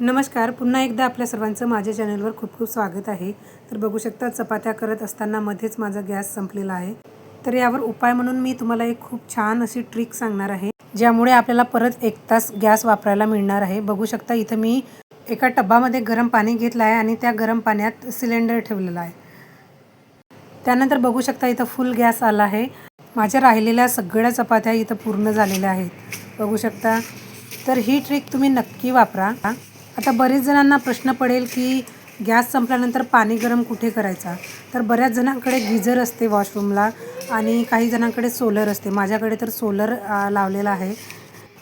नमस्कार. पुन्हा एकदा आपल्या सर्वांचं माझ्या चॅनलवर खूप खूप स्वागत आहे. तर बघू शकता चपात्या करत असताना मध्येच माझा गॅस संपलेला आहे. तर यावर उपाय म्हणून मी तुम्हाला एक खूप छान अशी ट्रिक सांगणार आहे, ज्यामुळे आपल्याला परत 1 तास गॅस वापरायला मिळणार आहे. बघू शकता इथं मी एका टबामध्ये गरम पाणी घेतलं आहे आणि त्या गरम पाण्यात सिलेंडर ठेवलेला आहे. त्यानंतर बघू शकता इथं फुल गॅस आला आहे. माझ्या राहिलेल्या सगळ्या चपात्या इथं पूर्ण झालेल्या आहेत. बघू शकता. तर ही ट्रिक तुम्ही नक्की वापरा. आता बरेच जणांना प्रश्न पडेल की गॅस संपल्यानंतर पाणी गरम कुठे करायचा. तर बऱ्याच जणांकडे गीझर असते वॉशरूमला आणि काही जणांकडे सोलर असते. माझ्याकडे तर सोलर लावलेला आहे.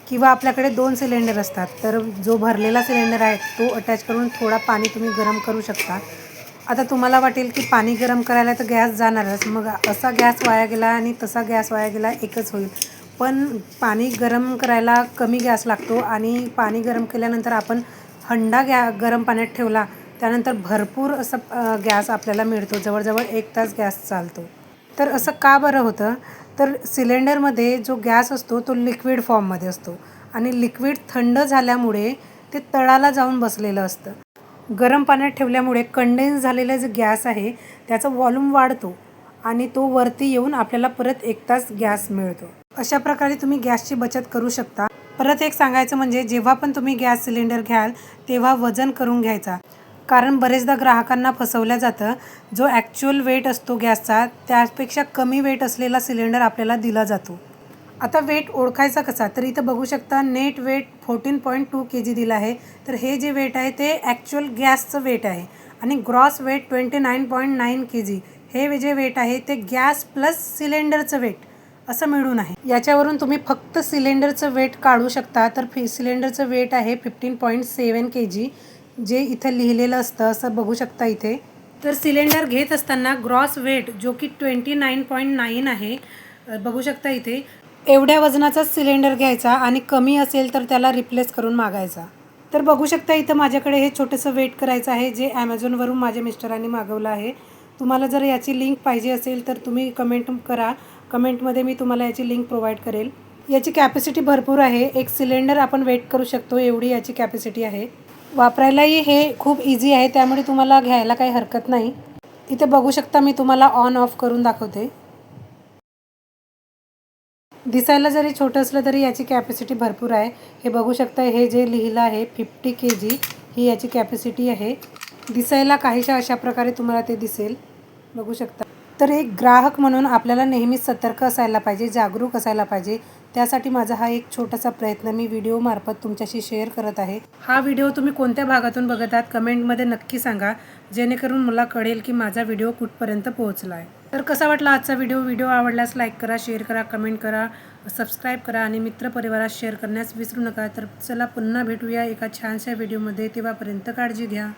किंवा आपल्याकडे 2 सिलेंडर असतात. तर जो भरलेला सिलेंडर आहे तो अटॅच करून थोडा पाणी तुम्ही गरम करू शकता. आता तुम्हाला वाटेल की पाणी गरम करायला तर गॅस जाणारच, मग असा गॅस वाया गेला आणि तसा गॅस वाया गेला एकच होईल. पण पाणी गरम करायला कमी गॅस लागतो आणि पाणी गरम केल्यानंतर आपण हंडा गरम पाण्यात ठेवला त्यानंतर भरपूर असं गॅस आपल्याला मिळतो. जवळजवळ 1 तास गॅस चालतो. तर असं का बरं होतं? तर सिलेंडरमध्ये जो गॅस असतो तो लिक्विड फॉर्ममध्ये असतो आणि लिक्विड थंड झाल्यामुळे ते तळाला जाऊन बसलेलं असतं. गरम पाण्यात ठेवल्यामुळे कंडेन्स झालेला जो गॅस आहे त्याचा व्हॉल्यूम वाढतो आणि तो वरती येऊन आपल्याला परत 1 तास गॅस मिळतो. अशा प्रकारे तुम्ही गॅसची बचत करू शकता. परत एक सांगायचं म्हणजे जेव्हा पण तुम्ही गॅस सिलेंडर घ्याल तेव्हा वजन करून घ्यायचा. कारण बरेचदा ग्राहकांना फसवलं जातं. जो ॲक्च्युअल वेट असतो गॅसचा त्यापेक्षा कमी वेट असलेला सिलेंडर आपल्याला दिला जातो. आता वेट ओळखायचा कसा? तर इथं बघू शकता नेट वेट 14.2 kg दिलं आहे. तर हे जे वेट आहे ते ॲक्च्युअल गॅसचं वेट आहे आणि ग्रॉस वेट 29.9 kg हे जे वेट आहे ते गॅस प्लस सिलेंडरचं वेट असं मिळून आहे. याच्यावरून तुम्ही फक्त सिलेंडरचं वेट काढू शकता. तर सिलेंडरचं वेट आहे 15.7 kg जे इथं लिहिलेलं असतं असं बघू शकता इथे. तर सिलेंडर घेत असताना ग्रॉस वेट जो की 29.9 आहे बघू शकता इथे. एवढ्या वजनाचाच सिलेंडर घ्यायचा आणि कमी असेल तर त्याला रिप्लेस करून मागायचा. तर बघू शकता इथं माझ्याकडे हे छोटंसं वेट करायचं आहे जे ॲमेझॉनवरून माझ्या मिस्टरांनी मागवलं आहे. तुम्हाला जर याची लिंक पाहिजे असेल तर तुम्ही कमेंट करा. कमेंटमध्ये मी तुम्हाला याची लिंक प्रोव्हाइड करेल. याची कॅपॅसिटी भरपूर आहे. एक सिलेंडर आपण वेट करू शकतो एवढी याची कॅपॅसिटी आहे. वापरायलाही हे खूप इझी आहे त्यामुळे तुम्हाला घ्यायला काही हरकत नाही. इथे बघू शकता मी तुम्हाला ऑन ऑफ करून दाखवते. दिसायला जरी छोटं असलं तरी याची कॅपॅसिटी भरपूर आहे. हे बघू शकता हे जे लिहिलं आहे 50 kg ही याची कॅपॅसिटी आहे. दिसायला काहीशा अशा प्रकारे तुम्हाला ते दिसेल. बघू शकता. तर एक ग्राहक म्हणून आपल्याला नेहमी सतर्क असायला पाहिजे, जागरूक असायला पाहिजे. त्यासाठी माझा हा एक छोटासा प्रयत्न मी व्हिडिओमार्फत तुमच्याशी शेअर करत आहे. हा व्हिडिओ तुम्ही कोणत्या भागातून बघत आहात कमेंटमध्ये नक्की सांगा, जेणेकरून मला कळेल की माझा व्हिडिओ कुठपर्यंत पोहोचला आहे. तर कसा वाटला आजचा व्हिडिओ आवडल्यास लाईक करा, शेअर करा, कमेंट करा, सबस्क्राईब करा आणि मित्रपरिवारात शेअर करण्यास विसरू नका. तर चला पुन्हा भेटूया एका छानशा व्हिडिओमध्ये. तेव्हापर्यंत काळजी घ्या.